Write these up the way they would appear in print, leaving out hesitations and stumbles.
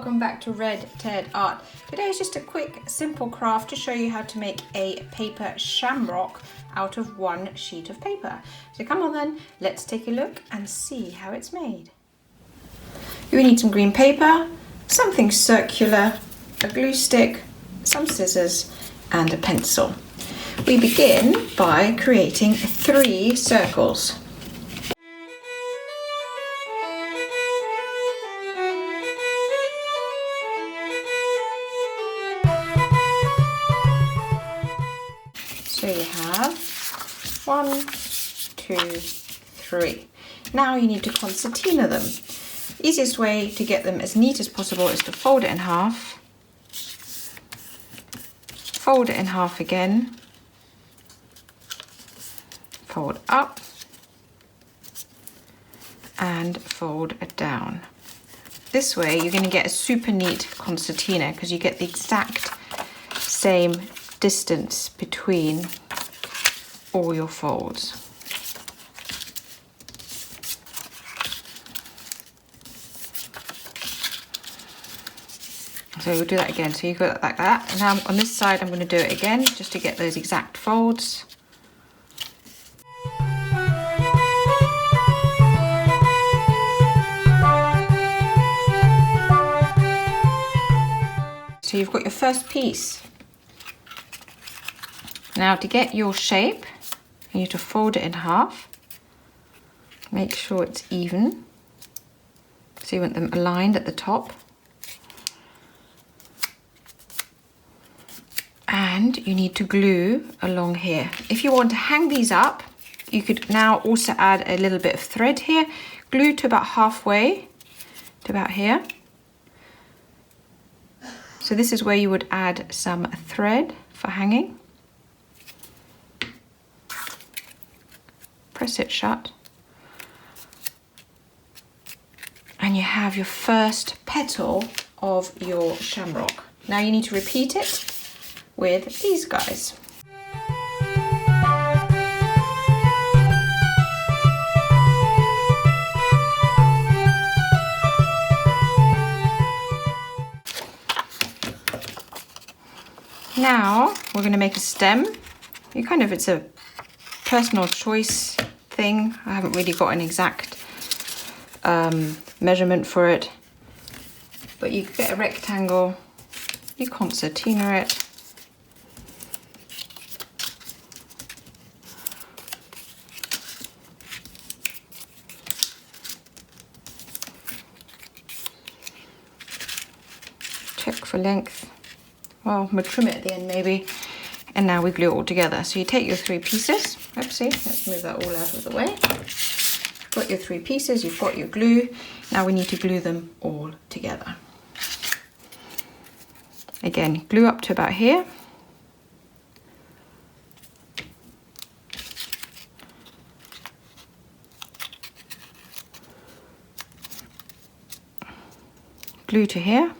welcome back to Red Ted Art. Today is just a quick simple craft to show you how to make a paper shamrock out of one sheet of paper. So come on then, let's take a look and see how it's made. You need some green paper, something circular, a glue stick, some scissors and a pencil. We begin by creating 3 circles. So you have 1, 2, 3. Now you need to concertina them. Easiest way to get them as neat as possible is to fold it in half, fold it in half again, fold up and fold it down. This way you're going to get a super neat concertina because you get the exact same distance between all your folds. So we'll do that again. So you got it like that. And now on this side I'm going to do it again just to get those exact folds. So you've got your first piece. Now to get your shape, you need to fold it in half. Make sure it's even. So you want them aligned at the top. And you need to glue along here. If you want to hang these up, you could now also add a little bit of thread here. Glue to about halfway, to about here. So this is where you would add some thread for hanging. Press it shut. And you have your first petal of your shamrock. Now you need to repeat it with these guys. Now we're going to make a stem. It's a personal choice thing. I haven't really got an exact measurement for it, but you get a rectangle, you concertina it, check for length. Well, we'll trim it at the end maybe. And now we glue it all together. So you take your 3 pieces. Oopsie, let's move that all out of the way. You've got your 3 pieces, you've got your glue. Now we need to glue them all together. Again, glue up to about here. Glue to here.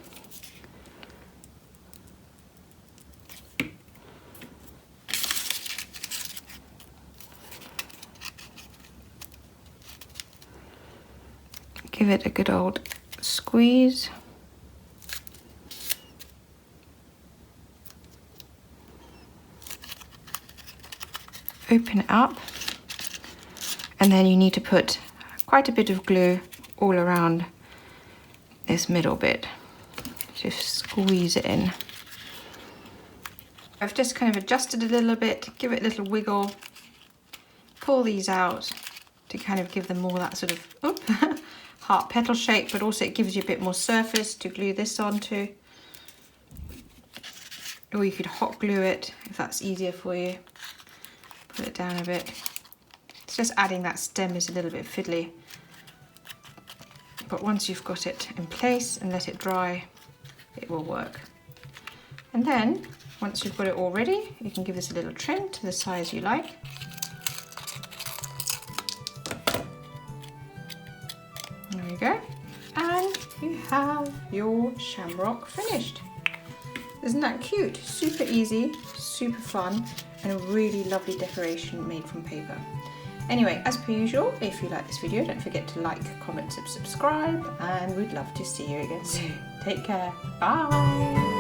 Give it a good old squeeze. Open it up. And then you need to put quite a bit of glue all around this middle bit. Just squeeze it in. I've just kind of adjusted a little bit, give it a little wiggle, pull these out to kind of give them more that sort of heart petal shape, but also it gives you a bit more surface to glue this onto. Or you could hot glue it if that's easier for you. Put it down a bit. It's just adding that stem is a little bit fiddly. But once you've got it in place and let it dry, it will work. And then, once you've got it all ready, you can give this a little trim to the size you like. There we go. And you have your shamrock finished. Isn't that cute? Super easy, super fun, and a really lovely decoration made from paper. Anyway, as per usual, if you like this video, don't forget to like, comment, and subscribe, and we'd love to see you again soon. Take care. Bye.